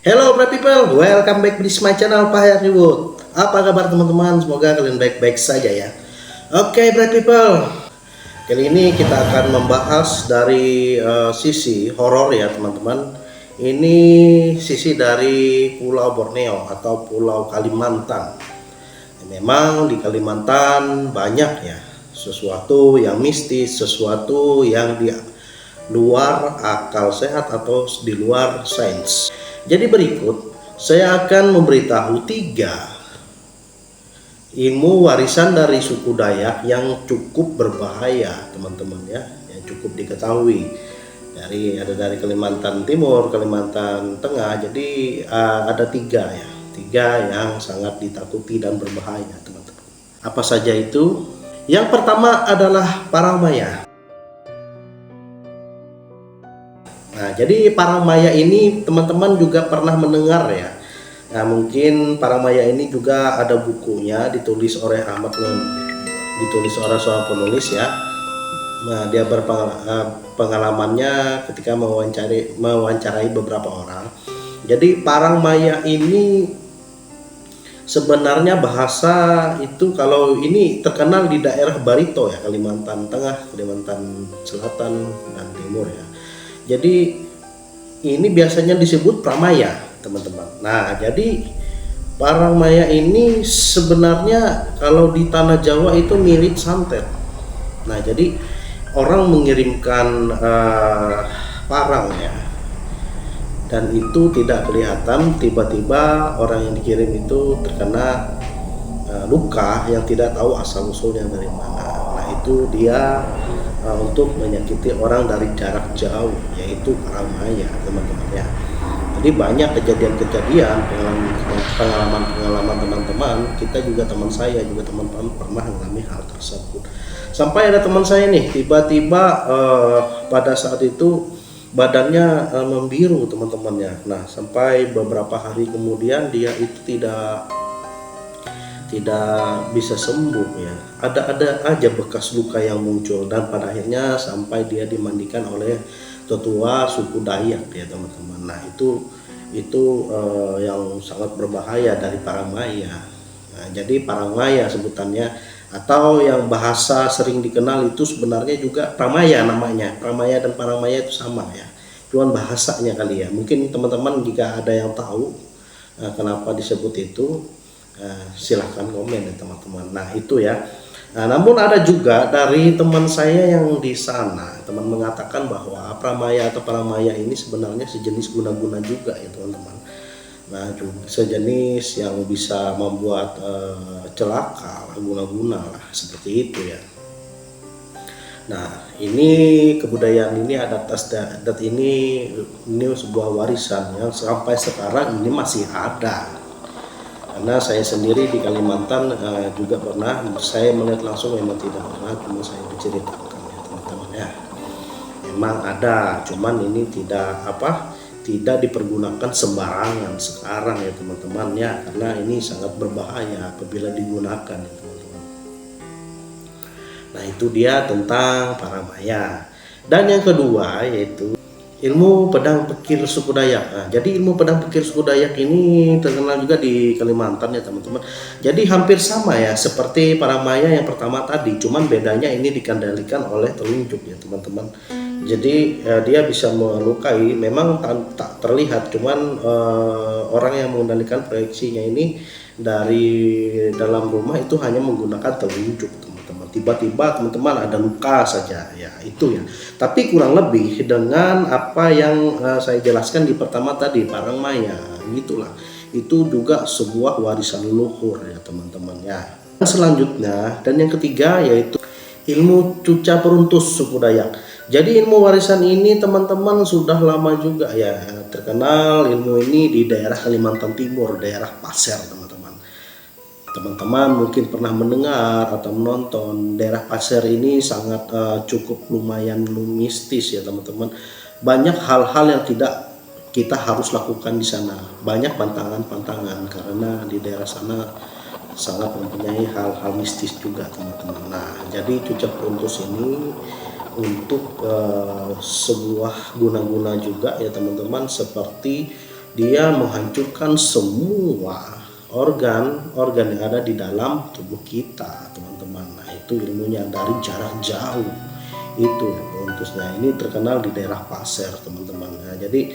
Hello bright people, welcome back to my channel Pak Herniwood. Apa kabar teman-teman? Semoga kalian baik-baik saja ya. Oke bright people, kali ini kita akan membahas dari sisi horor ya teman-teman. Ini sisi dari Pulau Borneo atau Pulau Kalimantan. Memang di Kalimantan banyak ya sesuatu yang mistis, sesuatu yang di luar akal sehat atau di luar sains. Jadi berikut saya akan memberitahu 3 ilmu warisan dari suku Dayak yang cukup berbahaya teman-teman ya, yang cukup diketahui. Ada dari Kalimantan Timur, Kalimantan Tengah. Jadi ada 3 yang sangat ditakuti dan berbahaya teman-teman. Apa saja itu? Yang pertama adalah Paramaya. Nah, jadi Paramaya ini teman-teman juga pernah mendengar ya. Nah, mungkin Paramaya ini juga ada bukunya ditulis oleh ditulis oleh seorang penulis ya. Nah, dia pengalamannya ketika mewawancarai beberapa orang. Jadi Paramaya ini sebenarnya bahasa itu kalau ini terkenal di daerah Barito ya, Kalimantan Tengah, Kalimantan Selatan dan Timur ya. Jadi ini biasanya disebut Pramaya teman-teman. Nah jadi Paramaya ini sebenarnya kalau di tanah Jawa itu mirip santet. Nah jadi orang mengirimkan parang ya, dan itu tidak kelihatan, tiba-tiba orang yang dikirim itu terkena luka yang tidak tahu asal usulnya dari mana. Nah itu dia untuk menyakiti orang dari jarak jauh, yaitu Paramaya teman-teman ya. Jadi banyak kejadian-kejadian, pengalaman teman-teman, kita juga teman saya juga teman-teman pernah mengalami hal tersebut. Sampai ada teman saya nih tiba-tiba pada saat itu badannya membiru teman-temannya. Nah sampai beberapa hari kemudian dia itu tidak bisa sembuh ya, ada aja bekas luka yang muncul, dan pada akhirnya sampai dia dimandikan oleh tetua suku Dayak ya teman-teman. Nah itu yang sangat berbahaya dari Paramaya. Nah, jadi Paramaya sebutannya, atau yang bahasa sering dikenal itu sebenarnya juga Pramaya namanya. Pramaya dan Paramaya itu sama ya, cuman bahasanya kali ya. Mungkin teman-teman jika ada yang tahu kenapa disebut itu, silahkan komen ya teman-teman. Nah itu ya. Nah, namun ada juga dari teman saya yang di sana, teman mengatakan bahwa Pramaya atau Paramaya ini sebenarnya sejenis guna-guna juga ya teman-teman. Nah sejenis yang bisa membuat celaka, guna-guna lah seperti itu ya. Nah ini kebudayaan ini adat ini sebuah warisan yang sampai sekarang ini masih ada. Karena saya sendiri di Kalimantan juga pernah, saya melihat langsung memang tidak pernah, cuma saya berceritakan ya teman-teman ya. Memang ada, cuman ini tidak dipergunakan sembarangan sekarang ya teman-teman ya, karena ini sangat berbahaya apabila digunakan ya teman-teman. Nah itu dia tentang Paramaya. Dan yang kedua yaitu ilmu pedang pekir suku Dayak. Nah, jadi ilmu pedang pekir suku Dayak ini terkenal juga di Kalimantan ya teman-teman. Jadi hampir sama ya seperti Paramaya yang pertama tadi, cuman bedanya ini dikendalikan oleh telunjuk ya teman-teman. Jadi dia bisa melukai, memang tak terlihat, cuman orang yang mengendalikan proyeksinya ini dari dalam rumah itu hanya menggunakan telunjuk teman-teman. Tiba-tiba teman-teman ada luka saja ya, itu ya. Tapi kurang lebih dengan apa yang saya jelaskan di pertama tadi, Paramaya gitulah. Itu juga sebuah warisan leluhur ya teman-teman ya. Selanjutnya dan yang ketiga yaitu ilmu cuca peruntus suku Dayak. Jadi ilmu warisan ini teman-teman sudah lama juga ya terkenal. Ilmu ini di daerah Kalimantan Timur, daerah Pasir teman-teman. Teman-teman mungkin pernah mendengar atau menonton. Daerah Pasir ini sangat cukup lumayan mistis ya teman-teman. Banyak hal-hal yang tidak kita harus lakukan di sana. Banyak pantangan-pantangan karena di daerah sana sangat mempunyai hal-hal mistis juga teman-teman. Nah jadi cuca peruntus ini untuk sebuah guna-guna juga ya teman-teman, seperti dia menghancurkan semua organ-organ yang ada di dalam tubuh kita, teman-teman. Nah, itu ilmunya dari jarak jauh. Itu untusnya. Ini terkenal di daerah Pasir, teman-teman. Nah, jadi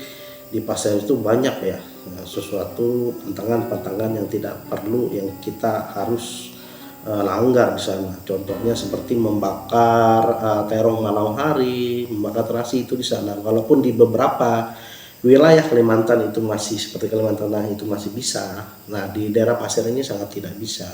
di Pasir itu banyak ya sesuatu pantangan-pantangan yang tidak perlu, yang kita harus langgar di sana. Contohnya seperti membakar terong malam hari, membakar terasi itu di sana. Walaupun di beberapa wilayah Kalimantan itu masih seperti Kalimantan Tengah itu masih bisa. Nah, di daerah Pasir ini sangat tidak bisa,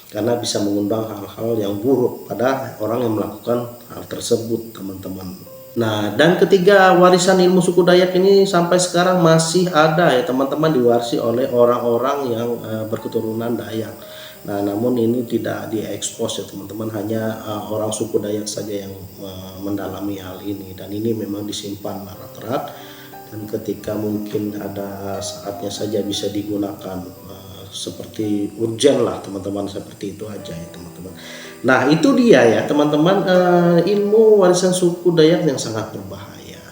karena bisa mengundang hal-hal yang buruk pada orang yang melakukan hal tersebut, teman-teman. Nah, dan ketiga, warisan ilmu suku Dayak ini sampai sekarang masih ada ya teman-teman, diwarisi oleh orang-orang yang berketurunan Dayak. Nah, namun ini tidak diekspos ya teman-teman, hanya orang suku Dayak saja yang mendalami hal ini, dan ini memang disimpan erat-erat, dan ketika mungkin ada saatnya saja bisa digunakan, seperti urgen lah teman-teman, seperti itu aja ya teman-teman. Nah, itu dia ya teman-teman, ilmu warisan suku Dayak yang sangat berbahaya.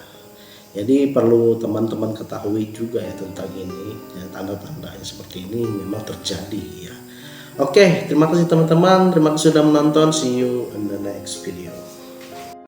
Jadi perlu teman-teman ketahui juga ya tentang ini ya, tanda-tandanya seperti ini memang terjadi ya. Oke, terima kasih teman-teman, terima kasih sudah menonton, see you in the next video.